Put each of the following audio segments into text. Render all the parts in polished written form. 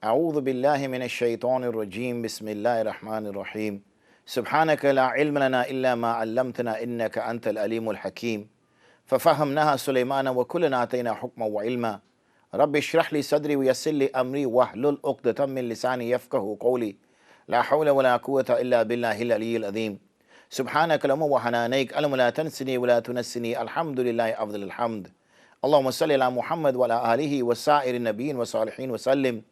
أعوذ بالله من الشيطان الرجيم بسم الله الرحمن الرحيم سبحانك لا علم لنا إلا ما علمتنا إنك أنت الأليم الحكيم ففهمناها سليمان وكلنا آتينا حكما وعلما رب اشرح لي صدري ويسر لي أمري واحلل عقدة من لساني يفقه قولي لا حول ولا قوة إلا بالله العلي العظيم سبحانك اللهم وحنانيك اللهم لا تنسني ولا تنسني الحمد لله أفضل الحمد اللهم صل على محمد وعلى آله وسائر النبيين والصالحين وسلم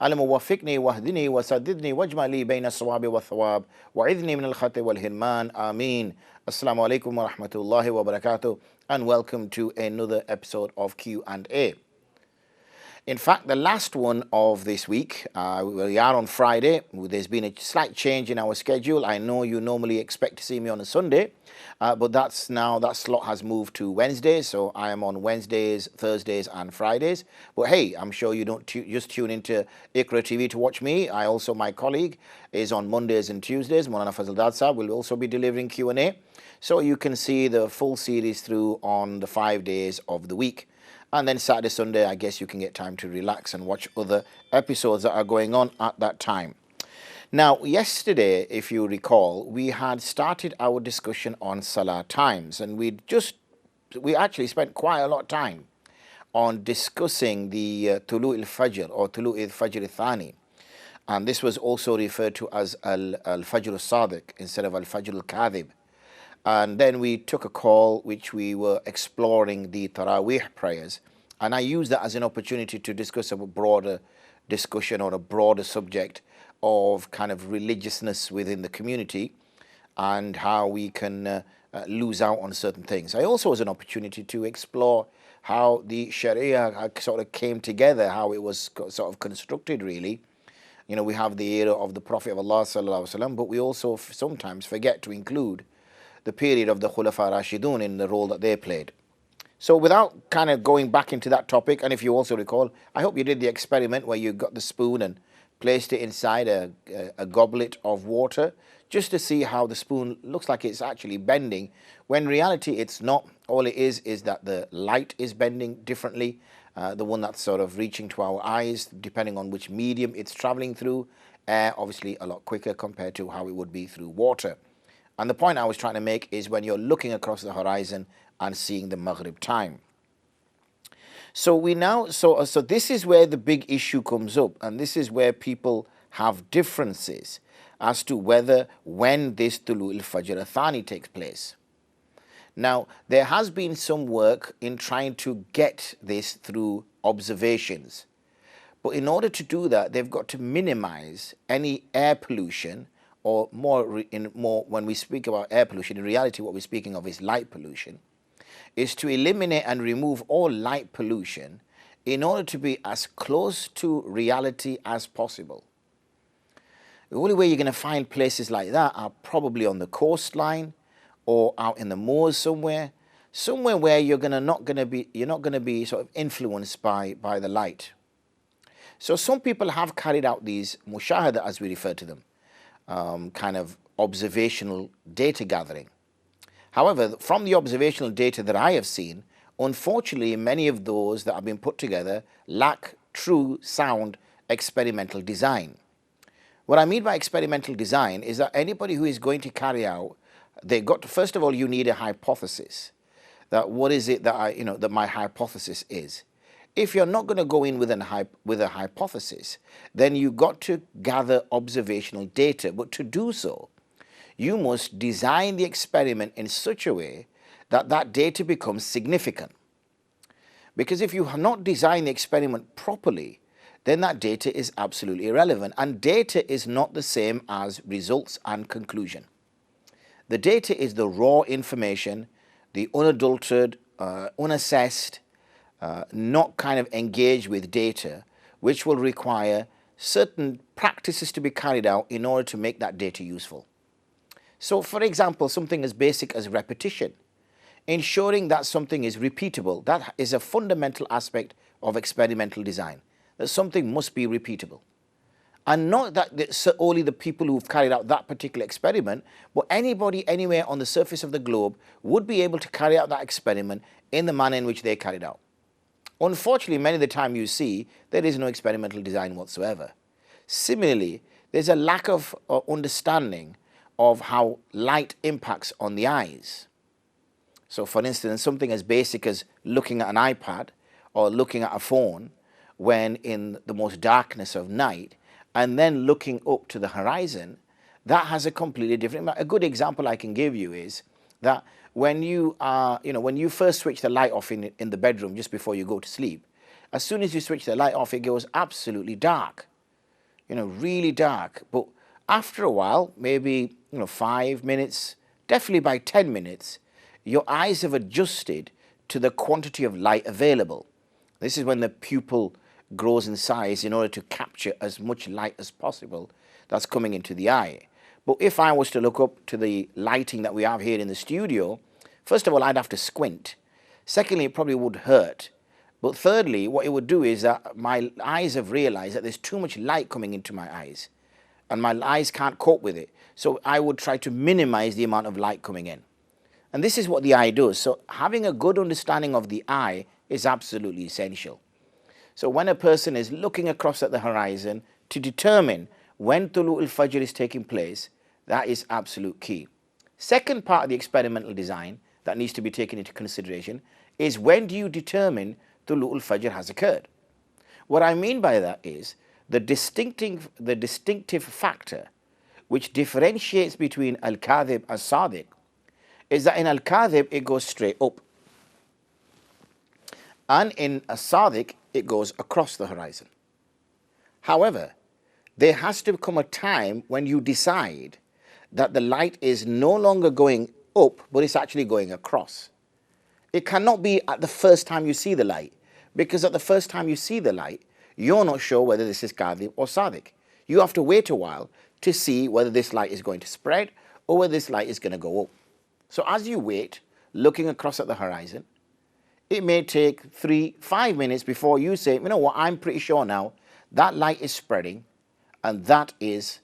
اللهم وفقني واهدني وسددني واجمع لي بين الصواب والثواب وعذني من الخطأ والهرمان آمين. Assalamu alaikum wa rahmatullahi wa barakatuh, and welcome to another episode of Q&A. In fact, the last one of this week, we are on Friday. There's been a slight change in our schedule. I know you normally expect to see me on a Sunday, but that slot has moved to Wednesday, so I am on Wednesdays, Thursdays, and Fridays. But hey, I'm sure you don't just tune into Iqra TV to watch me. My colleague, is on Mondays and Tuesdays. Maulana Fazal Dad will also be delivering Q&A, so you can see the full series through on the 5 days of the week. And then Saturday, Sunday, I guess you can get time to relax and watch other episodes that are going on at that time. Now, yesterday, if you recall, we had started our discussion on Salah times, and we actually spent quite a lot of time on discussing the Tulu al-Fajr or Tulu al-Fajr al-Thani. And this was also referred to as al-Fajr al-Sadiq instead of al-Fajr al-Kadhib. And then we took a call which we were exploring the Taraweeh prayers. And I used that as an opportunity to discuss a broader discussion or a broader subject of kind of religiousness within the community and how we can lose out on certain things. I also was an opportunity to explore how the Sharia sort of came together, how it was sort of constructed really. You know, we have the era of the Prophet of Allah sallallahu alaihi wasallam, but we also sometimes forget to include the period of the Khulafa Rashidun in the role that they played. So without kind of going back into that topic, and if you also recall, I hope you did the experiment where you got the spoon and placed it inside a goblet of water just to see how the spoon looks like it's actually bending, when in reality it's not. All it is that the light is bending differently. The one that's sort of reaching to our eyes, depending on which medium it's traveling through, obviously a lot quicker compared to how it would be through water. And the point I was trying to make is when you're looking across the horizon and seeing the Maghrib time. So this is where the big issue comes up, and this is where people have differences as to when this Tulu al-Fajr al-Thani takes place. Now, there has been some work in trying to get this through observations. But in order to do that, they've got to minimize any air pollution, or more when we speak about air pollution, in reality what we're speaking of is light pollution, is to eliminate and remove all light pollution in order to be as close to reality as possible. The only way you're going to find places like that are probably on the coastline or out in the moors somewhere where you're not going to be sort of influenced by the light. So some people have carried out these mushahada, as we refer to them, kind of observational data gathering. However, from the observational data that I have seen, unfortunately many of those that have been put together lack true sound experimental design. What I mean by experimental design is that anybody who is going to carry out, first of all, you need a hypothesis. That what is it that my hypothesis is. If you're not going to go in with a hypothesis, then you've got to gather observational data. But to do so, you must design the experiment in such a way that that data becomes significant. Because if you have not designed the experiment properly, then that data is absolutely irrelevant. And data is not the same as results and conclusion. The data is the raw information, the unadulterated, unassessed, not kind of engaged with data, which will require certain practices to be carried out in order to make that data useful. So, for example, something as basic as repetition, ensuring that something is repeatable, that is a fundamental aspect of experimental design, that something must be repeatable. And not that only the people who've carried out that particular experiment, but anybody anywhere on the surface of the globe would be able to carry out that experiment in the manner in which they carried out. Unfortunately, many of the time you see there is no experimental design whatsoever. Similarly, there's a lack of understanding of how light impacts on the eyes. So for instance, something as basic as looking at an iPad or looking at a phone when in the most darkness of night and then looking up to the horizon, that has a completely different. A good example I can give you is that when you when you first switch the light off in the bedroom just before you go to sleep, as soon as you switch the light off, it goes absolutely dark, really dark. But after a while, maybe 5 minutes, definitely by 10 minutes, your eyes have adjusted to the quantity of light available. This is when the pupil grows in size in order to capture as much light as possible that's coming into the eye. But if I was to look up to the lighting that we have here in the studio, first of all, I'd have to squint. Secondly, it probably would hurt. But thirdly, what it would do is that my eyes have realized that there's too much light coming into my eyes, and my eyes can't cope with it. So I would try to minimize the amount of light coming in. And this is what the eye does. So having a good understanding of the eye is absolutely essential. So when a person is looking across at the horizon to determine when Tulu al-Fajr is taking place, that is absolute key. Second part of the experimental design that needs to be taken into consideration is when do you determine Tulu al-Fajr has occurred? What I mean by that is the distinctive factor which differentiates between al-Kadhib and Sadiq is that in al-Kadhib it goes straight up, and in as-Sadiq it goes across the horizon. However, there has to come a time when you decide that the light is no longer going up, but it's actually going across. It cannot be at the first time you see the light, because at the first time you see the light, you're not sure whether this is Kadhib or Sadiq. You have to wait a while to see whether this light is going to spread or whether this light is going to go up. So as you wait, looking across at the horizon, it may take 3-5 minutes before you say, you know what, I'm pretty sure now that light is spreading, and that is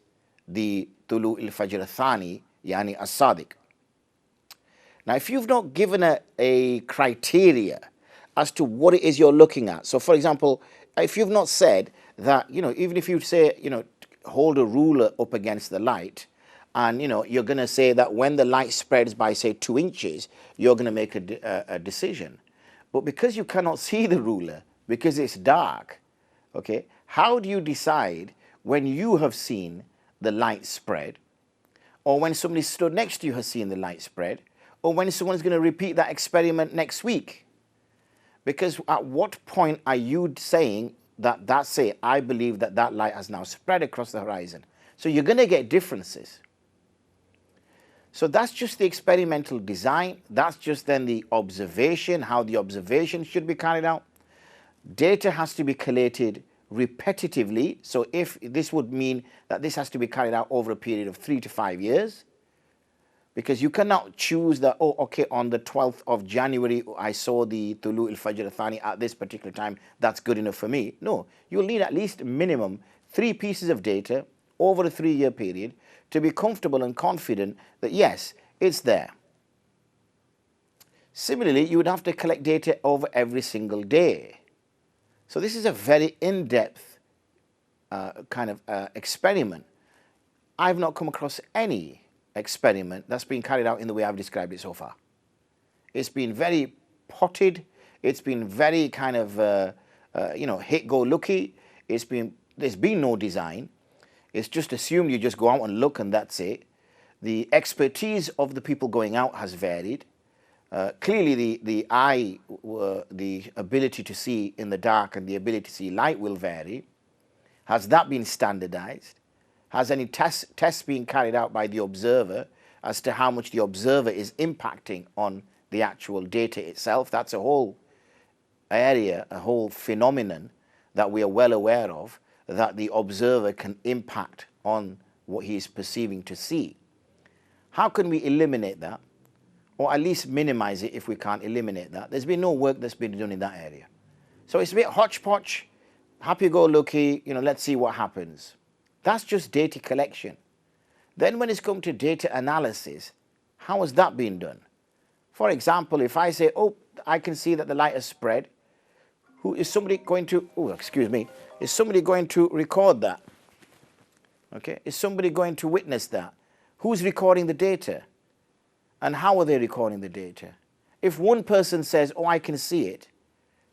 the Tulu al-Fajr al-Thani, yani as-Sadiq. Now, if you've not given a criteria as to what it is you're looking at, so for example, if you've not said that, even if you say, hold a ruler up against the light, and you're going to say that when the light spreads by say 2 inches, you're going to make a decision. But because you cannot see the ruler, because it's dark, okay, how do you decide when you have seen the light spread, or when somebody stood next to you has seen the light spread, or when someone's going to repeat that experiment next week? Because at what point are you saying that that's it, I believe that that light has now spread across the horizon? So you're going to get differences. So that's just the experimental design. That's just then the observation, how the observation should be carried out. Data has to be collated repetitively. So if this would mean that this has to be carried out over a period of 3 to 5 years, because you cannot choose that, oh, okay, on the 12th of January, I saw the Tulu al-Fajr al-Thani at this particular time, that's good enough for me. No, you'll need at least minimum 3 pieces of data over a 3-year period to be comfortable and confident that yes, it's there. Similarly, you would have to collect data over every single day. So this is a very in-depth kind of experiment. I've not come across any experiment that's been carried out in the way I've described it so far. It's been very potted. It's been very kind of hit-go-lucky. There's been no design. It's just assumed you just go out and look and that's it. The expertise of the people going out has varied. Clearly the eye, the ability to see in the dark and the ability to see light will vary. Has that been standardized? Has any tests been carried out by the observer as to how much the observer is impacting on the actual data itself? That's a whole area, a whole phenomenon that we are well aware of, that the observer can impact on what he is perceiving to see. How can we eliminate that? Or at least minimize it if we can't eliminate that? There's been no work that's been done in that area. So it's a bit hodgepodge, happy-go-lucky, let's see what happens. That's just data collection. Then when it's come to data analysis, how has that been done? For example, if I say, oh, I can see that the light has spread, Is somebody going to, is somebody going to record that? Okay, is somebody going to witness that? Who's recording the data? And how are they recording the data? If one person says, oh, I can see it,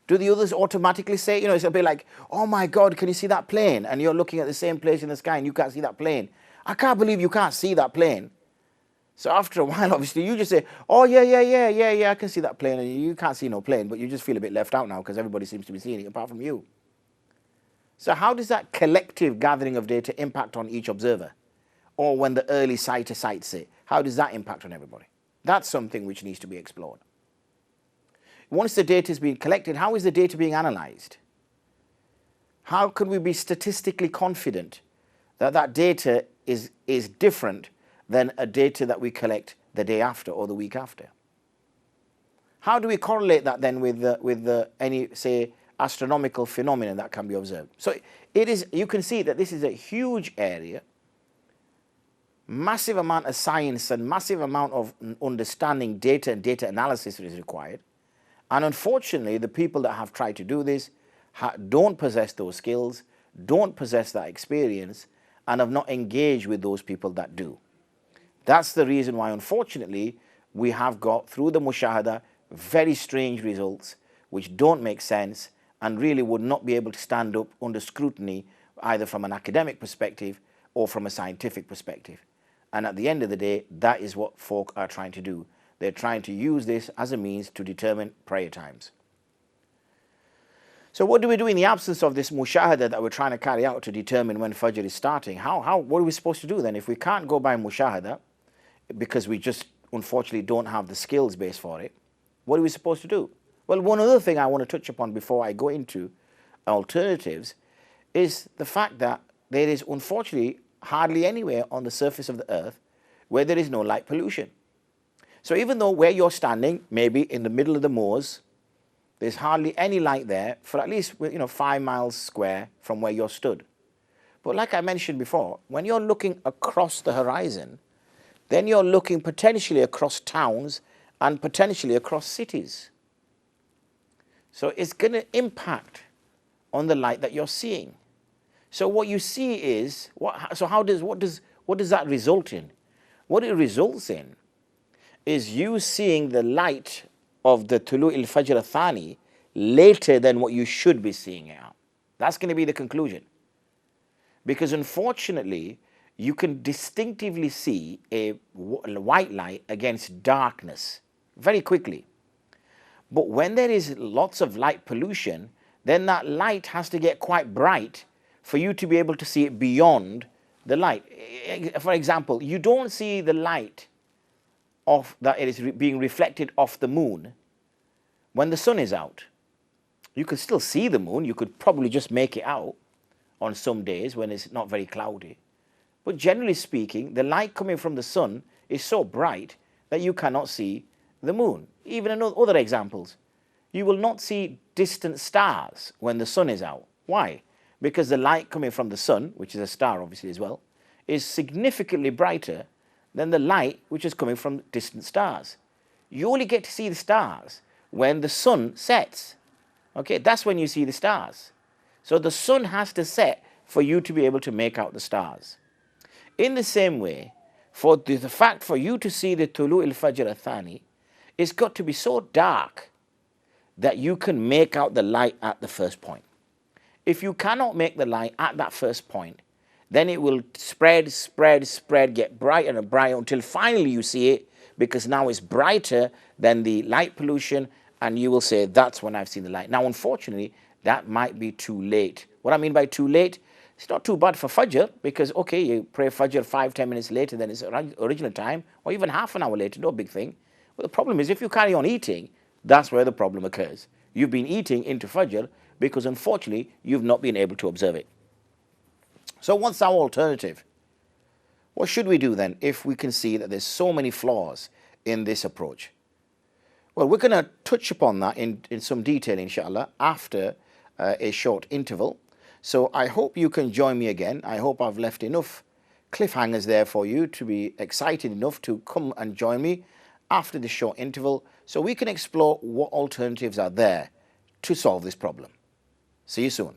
do the others automatically say, it's a bit like, oh my God, can you see that plane? And you're looking at the same place in the sky and you can't see that plane. I can't believe you can't see that plane. So after a while, obviously, you just say, oh, yeah, I can see that plane. And you can't see no plane, but you just feel a bit left out now because everybody seems to be seeing it apart from you. So how does that collective gathering of data impact on each observer? Or when the early sighter sights it, how does that impact on everybody? That's something which needs to be explored. Once the data is being collected, how is the data being analyzed? How can we be statistically confident that that data is different than a data that we collect the day after or the week after? How do we correlate that then with any, say, astronomical phenomenon that can be observed? So it is, you can see that this is a huge area, massive amount of science and massive amount of understanding data and data analysis is required. And unfortunately, the people that have tried to do this don't possess those skills, don't possess that experience, and have not engaged with those people that do. That's the reason why, unfortunately, we have got, through the mushahada, very strange results which don't make sense and really would not be able to stand up under scrutiny either from an academic perspective or from a scientific perspective. And at the end of the day, that is what folk are trying to do. They're trying to use this as a means to determine prayer times. So what do we do in the absence of this mushahada that we're trying to carry out to determine when Fajr is starting? What are we supposed to do then? If we can't go by mushahada, because we just unfortunately don't have the skills base for it, what are we supposed to do? Well, one other thing I want to touch upon before I go into alternatives is the fact that there is unfortunately hardly anywhere on the surface of the earth where there is no light pollution. So even though where you're standing, maybe in the middle of the moors, there's hardly any light there for at least 5 miles square from where you're stood. But like I mentioned before, when you're looking across the horizon, then you're looking potentially across towns and potentially across cities. So it's going to impact on the light that you're seeing. So what you see is, what does that result in? What it results in is you seeing the light of the Tulu' al-Fajr al-Thani later than what you should be seeing it out. That's going to be the conclusion. Because unfortunately, you can distinctively see a white light against darkness very quickly. But when there is lots of light pollution, then that light has to get quite bright for you to be able to see it beyond the light. For example, you don't see the light that it is being reflected off the moon when the sun is out. You could still see the moon. You could probably just make it out on some days when it's not very cloudy. But generally speaking, the light coming from the sun is so bright that you cannot see the moon. Even in other examples, you will not see distant stars when the sun is out. Why? Because the light coming from the sun, which is a star obviously as well, is significantly brighter than the light which is coming from distant stars. You only get to see the stars when the sun sets. Okay, that's when you see the stars. So the sun has to set for you to be able to make out the stars. In the same way, for the fact for you to see the Tulu' al-Fajr al-Thani, it's got to be so dark that you can make out the light at the first point. If you cannot make the light at that first point, then it will spread, get brighter and brighter until finally you see it, because now it's brighter than the light pollution, and you will say, that's when I've seen the light. Now, unfortunately, that might be too late. What I mean by too late, it's not too bad for Fajr, because, okay, you pray Fajr 5-10 minutes later than its original time, or even half an hour later, no big thing. But the problem is, if you carry on eating, that's where the problem occurs. You've been eating into Fajr because, unfortunately, you've not been able to observe it. So what's our alternative? What should we do then if we can see that there's so many flaws in this approach? Well, we're going to touch upon that in some detail, inshallah, after a short interval. So I hope you can join me again. I hope I've left enough cliffhangers there for you to be excited enough to come and join me after this short interval so we can explore what alternatives are there to solve this problem. See you soon.